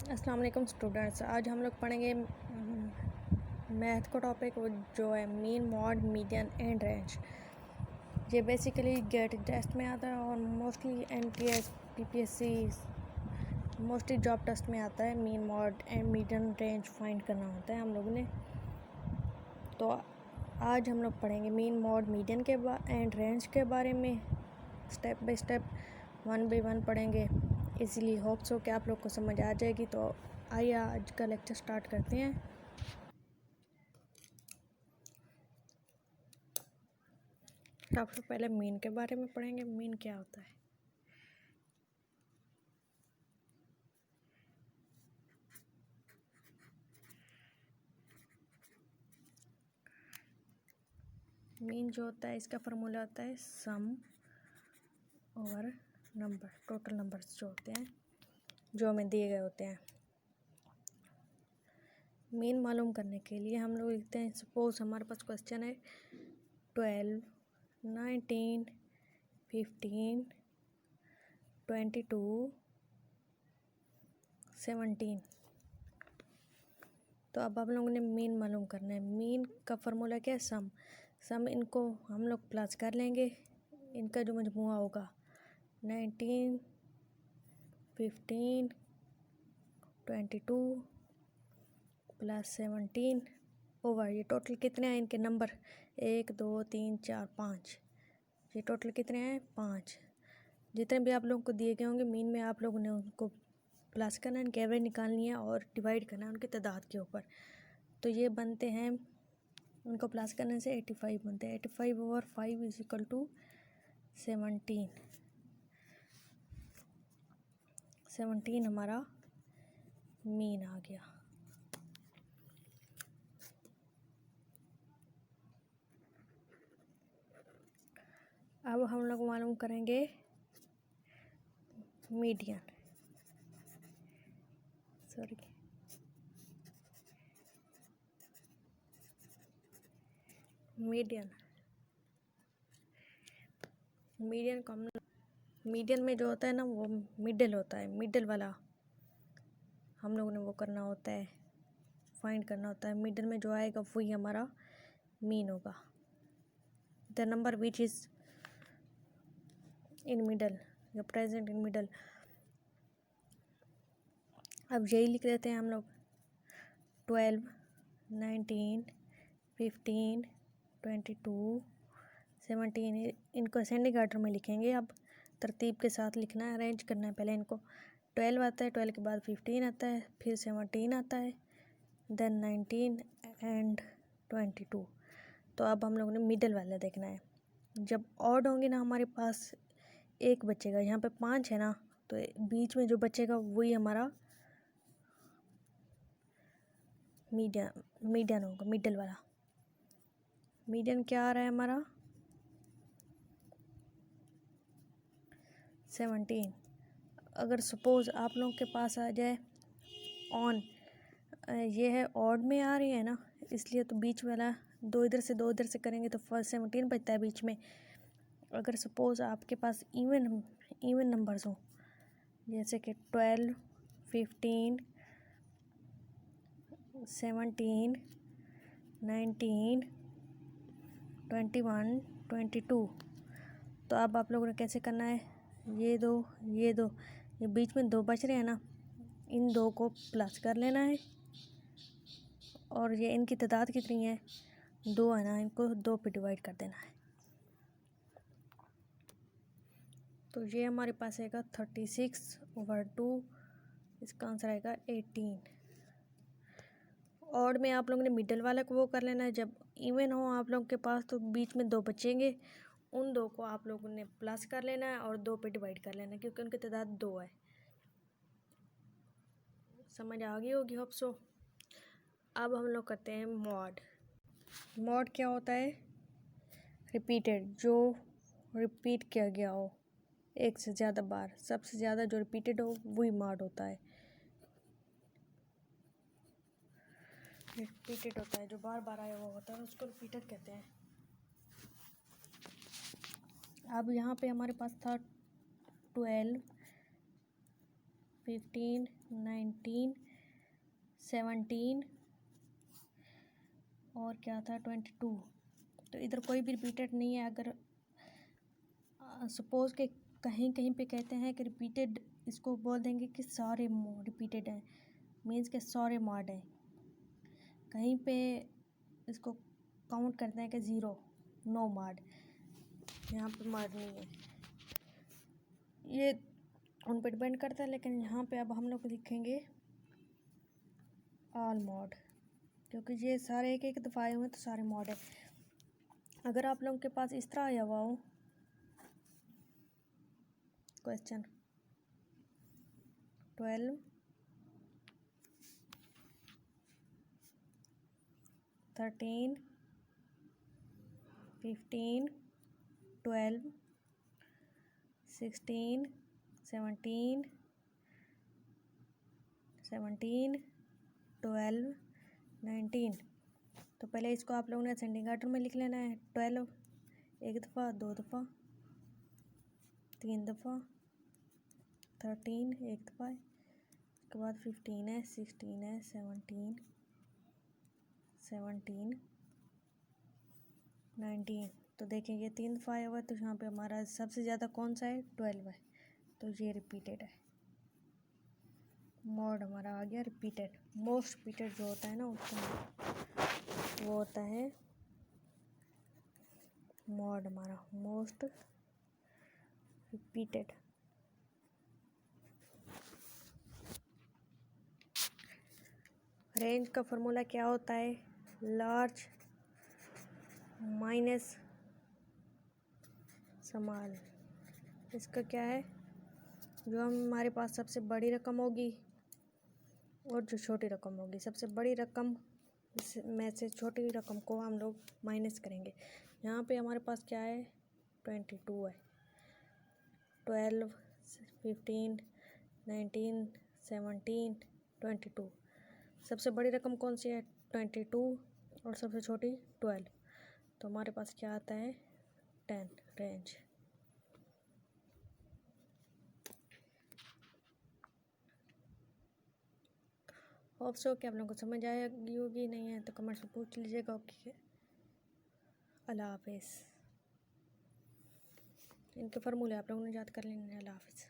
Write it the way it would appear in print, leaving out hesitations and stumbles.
अस्सलाम वालेकुम स्टूडेंट्स। आज हम लोग पढ़ेंगे मैथ का टॉपिक जो है mean, mode, median and range. ये बेसिकली गेट टेस्ट में आता है और mostly NTS, PPSC, mostly job test में आता है। Mean, mode and median range find करना होता है हम लोगों ने। तो आज हम लोग पढ़ेंगे मीन, मॉड, मीडियन के एंड रेंज के बारे में। स्टेप बाय स्टेप 1 बाय 1 पढ़ेंगे। इसीलिए होप्स हो कि आप लोग को समझ आ जाएगी। तो आइए आज का लेक्चर स्टार्ट करते हैं। सबसे पहले मीन के बारे में पढ़ेंगे। मीन क्या होता है? मीन जो होता है इसका फार्मूला होता है सम ओवर नंबर, टोटल नंबर्स जो होते हैं जो हमें दिए गए होते हैं। मीन मालूम करने के लिए हम लोग लिखते हैं, सपोज हमारे पास क्वेश्चन है 12, 19, 15, 22, 17। तो अब हम लोगों ने मीन मालूम करना है। मीन का फार्मूला क्या है? सम इनको हम लोग प्लस कर लेंगे। इनका जो मजमुआ होगा 19, 15, 22 प्लस 17 ओवर ये टोटल कितने हैं इनके नंबर? 1 2 3 4 5। ये टोटल कितने हैं? 5। जितने भी आप लोगों को दिए गए होंगे मीन में, आप लोगों ने उनको प्लस करना है, इनकी एवरेज निकालनी है और डिवाइड करना है उनकी तादाद के ऊपर। तो ये बनते हैं, उनको प्लस करने से 85 बनते हैं। 85 ओवर 5 इज इक्वल टू 17। 17 हमारा मीन आ गया। अब हम लोग मालूम करेंगे मीडियन। मीडियन को हम, मीडियन में जो होता है ना वो मिडिल होता है। मिडिल वाला हम लोगों ने वो करना होता है, फाइंड करना होता है। मिडिल में जो आएगा वही हमारा मीन होगा। The number which is in middle या प्रेजेंट इन मिडल। अब यही लिख देते हैं हम लोग 12, 19, 15, 22, 17। इनको असेंडिंग आर्डर में लिखेंगे। अब तरतीब के साथ लिखना है, अरेंज करना है। पहले इनको 12 आता है, 12 के बाद 15 आता है, फिर 17 आता है, देन 19 एंड 22। तो अब हम लोगों ने मिडल वाला देखना है। जब ऑड होंगे ना हमारे पास एक बचेगा। यहाँ पे 5 है ना, तो बीच में जो बचेगा वही हमारा मीडियन होगा। मिडल वाला मीडियन क्या आ रहा है हमारा? 17। अगर सपोज़ आप लोगों के पास आ जाए ऑन, ये है ऑड में आ रही है ना, इसलिए तो बीच वाला दो इधर से करेंगे तो फर्स्ट 17 बचता है बीच में। अगर सपोज़ आपके पास इवन नंबर्स हो, जैसे कि 12, 15, 17, 19, 21, 22। तो अब आप लोगों ने कैसे करना है? ये बीच में 2 बच रहे हैं ना, इन 2 को प्लस कर लेना है। और ये इनकी तादाद कितनी है? 2 है ना, इनको 2 पे डिवाइड कर देना है। तो ये हमारे पास आएगा 36 ओवर 2। इसका आंसर आएगा 18। और में आप लोगों ने मिडल वाले को वो कर लेना है। जब इवन हो आप लोगों के पास तो बीच में 2 बचेंगे, उन 2 को आप लोगों ने प्लस कर लेना है और 2 पे डिवाइड कर लेना है, क्योंकि उनकी तादाद 2 है। समझ आ गई होगी होप सो। अब हम लोग करते हैं मॉड। मॉड क्या होता है? रिपीटेड, जो रिपीट किया गया हो एक से ज़्यादा बार, सबसे ज़्यादा जो रिपीटेड हो वही मॉड होता है। रिपीटेड होता है, जो बार बार आया हुआ होता है उसको रिपीटेड कहते हैं। अब यहाँ पे हमारे पास था 12, 15, 19, 17 और क्या था 22। तो इधर कोई भी रिपीटेड नहीं है। अगर सपोज़ के कहीं कहीं पे कहते हैं कि रिपीटेड, इसको बोल देंगे कि सारे रिपीटेड हैं, मीन्स के सारे मॉड हैं। कहीं पे इसको काउंट करते हैं कि ज़ीरो, नो मॉड, यहाँ पे मॉड नहीं है। ये उन पर डिपेंड करता है, लेकिन यहाँ पे अब हम लोग लिखेंगे ऑल मॉड, क्योंकि ये सारे एक एक दफ़ा आए हुए हैं तो सारे मॉड है। अगर आप लोगों के पास इस तरह आया हुआ हो क्वेश्चन 12, 13, 15, 12, 16, 17, 12, 19, तो पहले इसको आप लोगों ने असेंडिंग ऑर्डर में लिख लेना है। 12 एक दफ़ा, दो दफ़ा, तीन दफ़ा, 13 एक दफ़ा, उसके बाद 15 है, 16 है, 17, 19। तो देखें ये 3 दफ़ा आया हुआ है, तो यहाँ पे हमारा सबसे ज़्यादा कौन सा है 12 है, तो ये रिपीटेड है। मॉड हमारा आ गया रिपीटेड। मोस्ट रिपीटेड जो होता है ना उसका वो होता है मॉड, हमारा मोस्ट रिपीटेड। रेंज का फॉर्मूला क्या होता है, लार्ज माइनस स्मॉल। इसका क्या है, जो हमारे पास सबसे बड़ी रकम होगी और जो छोटी रकम होगी, सबसे बड़ी रकम में से छोटी रकम को हम लोग माइनस करेंगे। यहाँ पे हमारे पास क्या है 22 है। 12, 15, 19, 17, 22। सबसे बड़ी रकम कौन सी है 22 और सबसे छोटी 12, तो हमारे पास क्या आता है 10 रेंज। होप सो कि आप लोगों को समझ आएगी होगी, नहीं है तो कमेंट्स में पूछ लीजिएगा। ओके, अल्लाह हाफिज़। इनके फार्मूले आप लोगों ने याद कर लेने। अल्लाह हाफिज़।